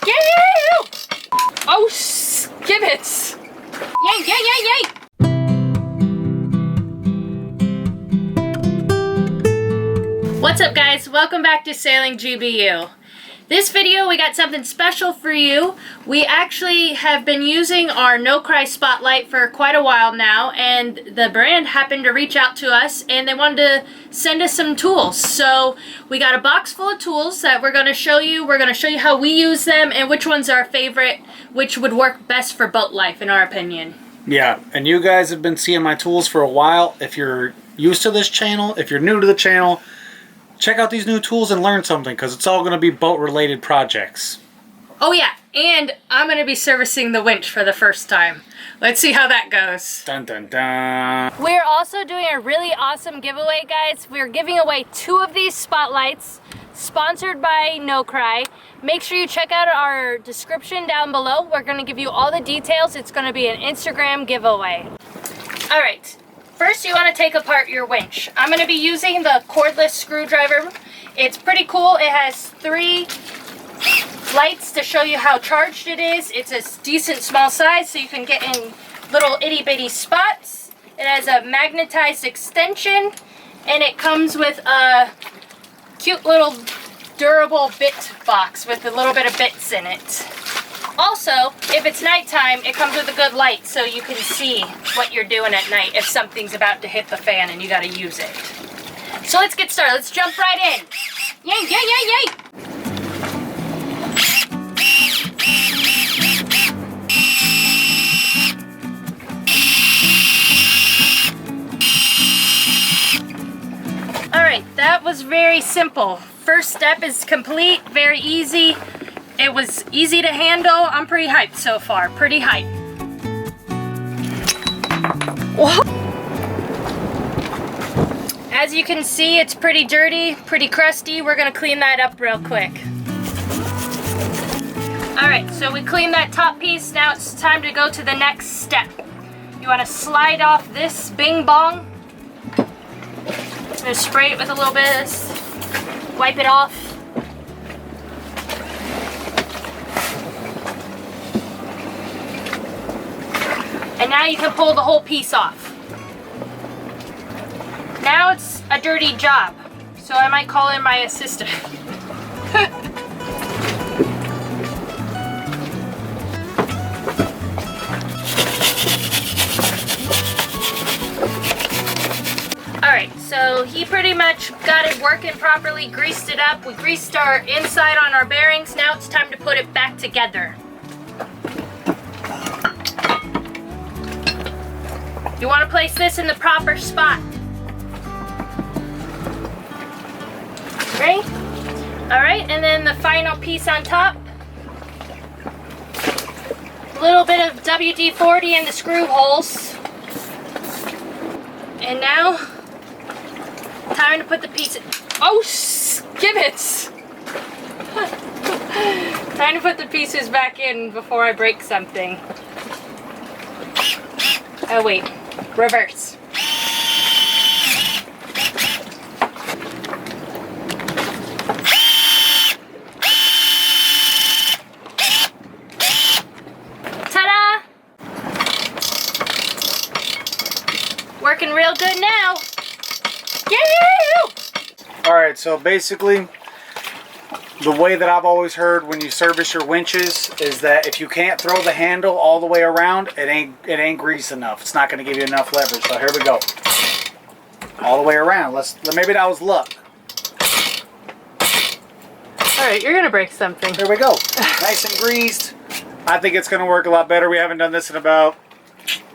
Oh, skibbits! Yay, yay, yay, yay! What's up, guys? Welcome back to Sailing GBU. This video, we got something special for you. We actually have been using our NoCry spotlight for quite a while now, and the brand happened to reach out to us and they wanted to send us some tools. So we got a box full of tools that we're going to show you. We're going to show you how we use them and which one's our favorite, which would work best for boat life in our opinion. Yeah, and you guys have been seeing my tools for a while. If you're used to this channel, if you're new to the channel, check out these new tools and learn something, because it's all going to be boat-related projects. Oh yeah, and I'm going to be servicing the winch for the first time. Let's see how that goes. Dun dun dun. We're also doing a really awesome giveaway, guys. We're giving away 2 of these spotlights, sponsored by NoCry. Make sure you check out our description down below. We're going to give you all the details. It's going to be an Instagram giveaway. All right. First, you want to take apart your winch. I'm going to be using the cordless screwdriver. It's pretty cool. It has 3 lights to show you how charged it is. It's a decent small size, so you can get in little itty bitty spots. It has a magnetized extension, and it comes with a cute little durable bit box with a little bit of bits in it. Also, if it's nighttime, it comes with a good light so you can see what you're doing at night if something's about to hit the fan and you gotta use it. So let's get started. Let's jump right in. Yay, yay, yay, yay! Alright, that was very simple. First step is complete, very easy. It was easy to handle. I'm pretty hyped so far. Pretty hyped. Whoa. As you can see, it's pretty dirty, pretty crusty. We're gonna clean that up real quick. Alright, so we cleaned that top piece. Now it's time to go to the next step. You wanna slide off this bing bong. I'm gonna spray it with a little bit of this. Wipe it off. And now you can pull the whole piece off. Now it's a dirty job, so I might call in my assistant. Alright, so he pretty much got it working properly, greased it up. We greased our inside on our bearings. Now it's time to put it back together. You want to place this in the proper spot. Ready? Alright, and then the final piece on top. A little bit of WD-40 in the screw holes. And now, time to put the piece in. Oh, skibbits! Time to put the pieces back in before I break something. Oh wait. Reverse. Ta-da! Working real good now. Yay! Alright, so basically, the way that I've always heard when you service your winches is that if you can't throw the handle all the way around, it ain't greased enough. It's not going to give you enough leverage. So here we go. All the way around. Maybe that was luck. Alright, you're going to break something. Here we go. Nice and greased. I think it's going to work a lot better. We haven't done this in about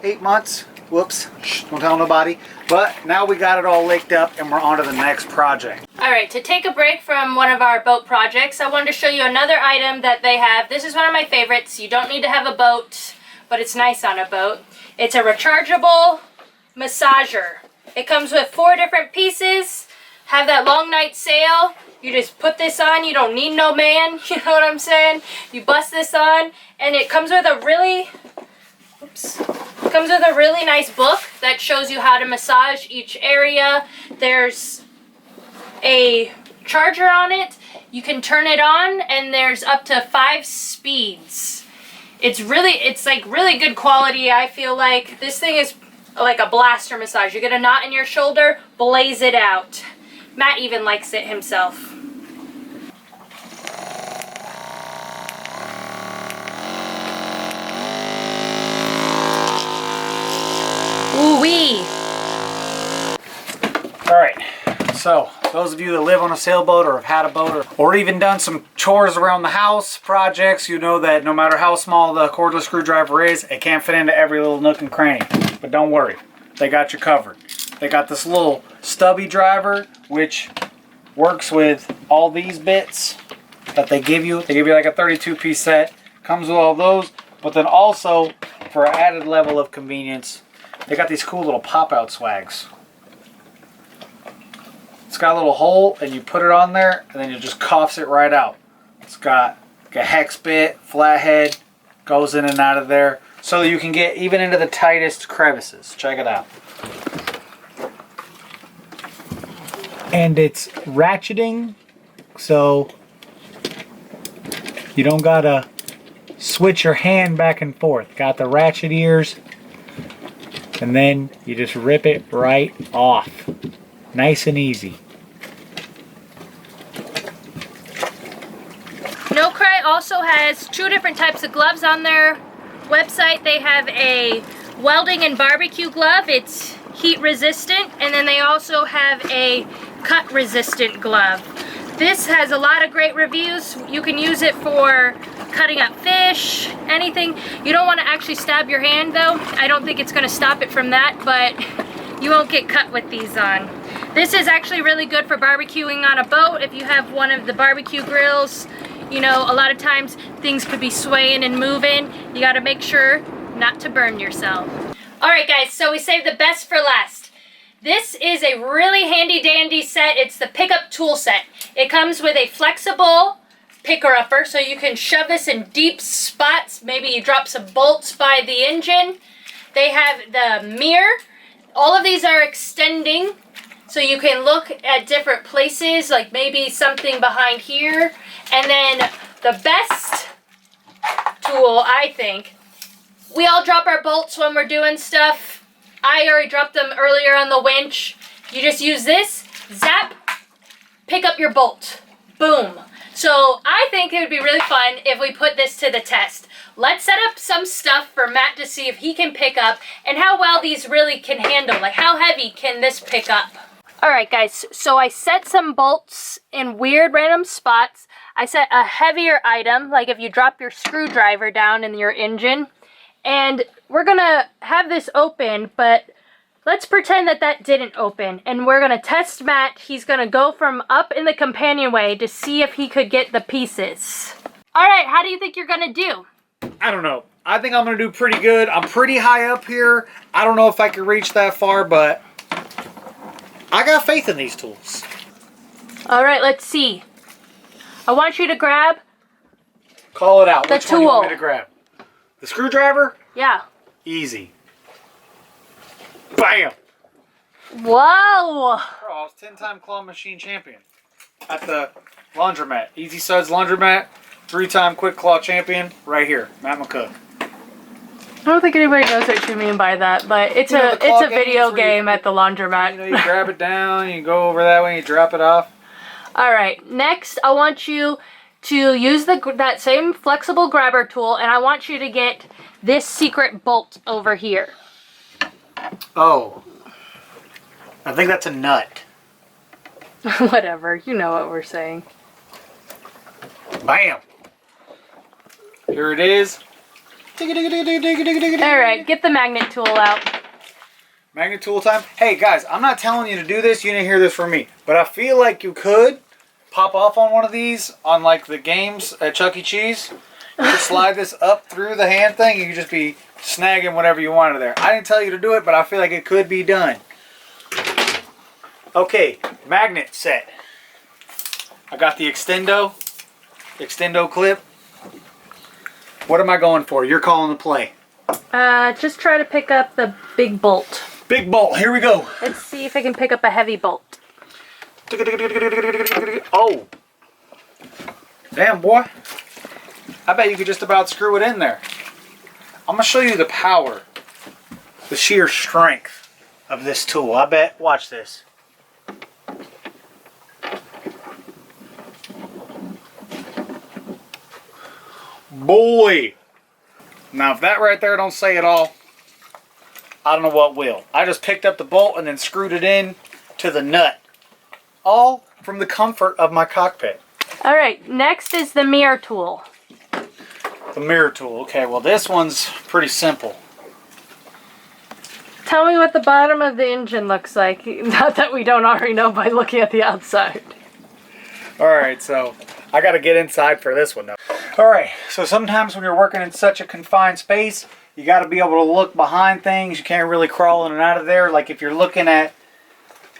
8 months. Whoops. Don't tell nobody. But now we got it all licked up and we're on to the next project. Alright, to take a break from one of our boat projects, I wanted to show you another item that they have. This is one of my favorites. You don't need to have a boat, but it's nice on a boat. It's a rechargeable massager. It comes with 4 different pieces. Have that long night sail. You just put this on. You don't need no man. You know what I'm saying? You bust this on, and it comes with a really... Oops. It comes with a really nice book that shows you how to massage each area. There's a charger on it. You can turn it on, and there's up to 5 speeds. It's like really good quality. I feel like this thing is like a blaster massage. You get a knot in your shoulder, blaze it out. Matt even likes it himself. Ooh-wee. Alright, so those of you that live on a sailboat or have had a boat or even done some chores around the house, projects, you know that no matter how small the cordless screwdriver is, it can't fit into every little nook and cranny. But don't worry, they got you covered. They got this little stubby driver, which works with all these bits that they give you. They give you like a 32-piece set, comes with all those, but then also for an added level of convenience, they got these cool little pop-out swags. It's got a little hole, and you put it on there, and then it just coughs it right out. It's got like a hex bit, flathead, goes in and out of there, so that you can get even into the tightest crevices. Check it out. And it's ratcheting, so you don't gotta switch your hand back and forth. Got the ratchet ears, and then you just rip it right off. Nice and easy. NoCry also has 2 different types of gloves on their website. They have a welding and barbecue glove. It's heat resistant, and then they also have a cut resistant glove. This has a lot of great reviews. You can use it for cutting up fish, anything. You don't want to actually stab your hand though. I don't think it's going to stop it from that, but you won't get cut with these on. This is actually really good for barbecuing on a boat. If you have one of the barbecue grills, you know, a lot of times things could be swaying and moving. You got to make sure not to burn yourself. Alright guys, so we saved the best for last. This is a really handy dandy set. It's the pickup tool set. It comes with a flexible picker-upper, so you can shove this in deep spots. Maybe you drop some bolts by the engine. They have the mirror. All of these are extending, so you can look at different places, like maybe something behind here. And then the best tool, I think, we all drop our bolts when we're doing stuff. I already dropped them earlier on the winch. You just use this, zap, pick up your bolt. Boom. So I think it would be really fun if we put this to the test. Let's set up some stuff for Matt to see if he can pick up and how well these really can handle. Like, how heavy can this pick up? Alright guys, so I set some bolts in weird random spots. I set a heavier item, like if you drop your screwdriver down in your engine. And we're gonna have this open, but let's pretend that that didn't open. And we're gonna test Matt. He's gonna go from up in the companionway to see if he could get the pieces. Alright, how do you think you're gonna do? I don't know. I think I'm gonna do pretty good. I'm pretty high up here. I don't know if I can reach that far, but I got faith in these tools. Alright, let's see. I want you to grab... Call it out. Which one do you want tool. me to grab? The screwdriver? Yeah. Easy. Bam! Whoa! Bro, I was 10-time claw machine champion at the laundromat. Easy Suds Laundromat. 3-time quick claw champion. Right here. Matt McCook. I don't think anybody knows what you mean by that, but it's a video game at the laundromat. You know, you grab it down, you go over that way, you drop it off. Alright, next I want you to use that same flexible grabber tool, and I want you to get this secret bolt over here. Oh. I think that's a nut. Whatever, you know what we're saying. Bam! Here it is. Alright, get the magnet tool out. Magnet tool time. Hey guys, I'm not telling you to do this, you didn't hear this from me. But I feel like you could pop off on one of these on like the games at Chuck E. Cheese. You could slide this up through the hand thing, you could just be snagging whatever you wanted there. I didn't tell you to do it, but I feel like it could be done. Okay, magnet set. I got the extendo clip. What am I going for? You're calling the play. Just try to pick up the big bolt. Big bolt, here we go. Let's see if I can pick up a heavy bolt. Oh. Damn, boy. I bet you could just about screw it in there. I'm going to show you the power, the sheer strength of this tool. I bet. Watch this. Boy. Now, if that right there don't say it all, I don't know what will. I just picked up the bolt and then screwed it in to the nut. All from the comfort of my cockpit. All right, next is the mirror tool. The mirror tool. Okay, well this one's pretty simple. Tell me what the bottom of the engine looks like. Not that we don't already know by looking at the outside. Alright, so I gotta get inside for this one now. Alright, so sometimes when you're working in such a confined space, you gotta be able to look behind things. You can't really crawl in and out of there. Like if you're looking at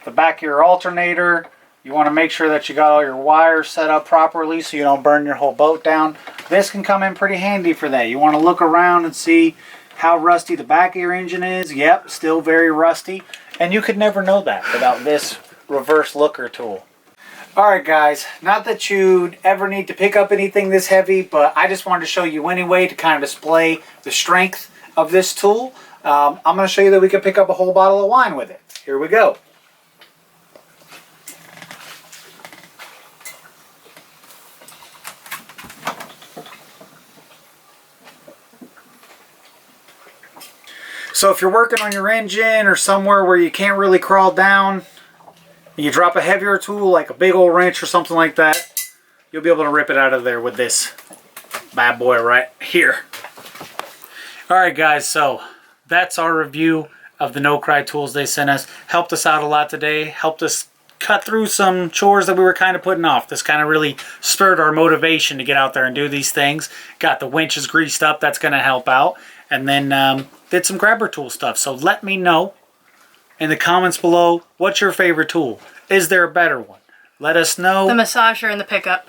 the back of your alternator, you want to make sure that you got all your wires set up properly so you don't burn your whole boat down. This can come in pretty handy for that. You want to look around and see how rusty the back of your engine is. Yep, still very rusty. And you could never know that without this reverse looker tool. Alright guys, not that you'd ever need to pick up anything this heavy, but I just wanted to show you anyway to kind of display the strength of this tool. I'm going to show you that we can pick up a whole bottle of wine with it. Here we go. So if you're working on your engine or somewhere where you can't really crawl down, and you drop a heavier tool like a big old wrench or something like that, you'll be able to rip it out of there with this bad boy right here. Alright guys, so that's our review of the NoCry tools they sent us. Helped us out a lot today. Helped us cut through some chores that we were kind of putting off. This kind of really spurred our motivation to get out there and do these things. Got the winches greased up. That's going to help out. And then did some grabber tool stuff. So let me know in the comments below, what's your favorite tool? Is there a better one? Let us know. The massager and the pickup.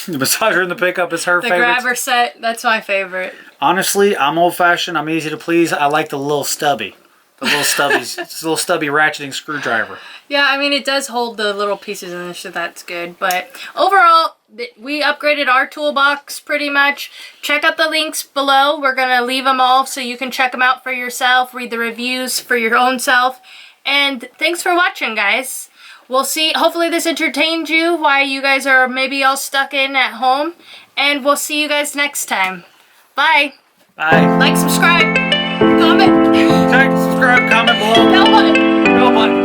The massager and the pickup is her favorite. The grabber set, that's my favorite. Honestly, I'm old-fashioned. I'm easy to please. I like the little stubby. The little stubbies. It's a little stubby ratcheting screwdriver. Yeah, I mean, it does hold the little pieces in there, so that's good. But overall, we upgraded our toolbox pretty much. Check out the links below. We're going to leave them all so you can check them out for yourself. Read the reviews for your own self. And thanks for watching, guys. We'll see. Hopefully this entertained you while you guys are maybe all stuck in at home. And we'll see you guys next time. Bye. Bye. Like, subscribe, comment. Like, subscribe, comment below. Bell button. Bell button.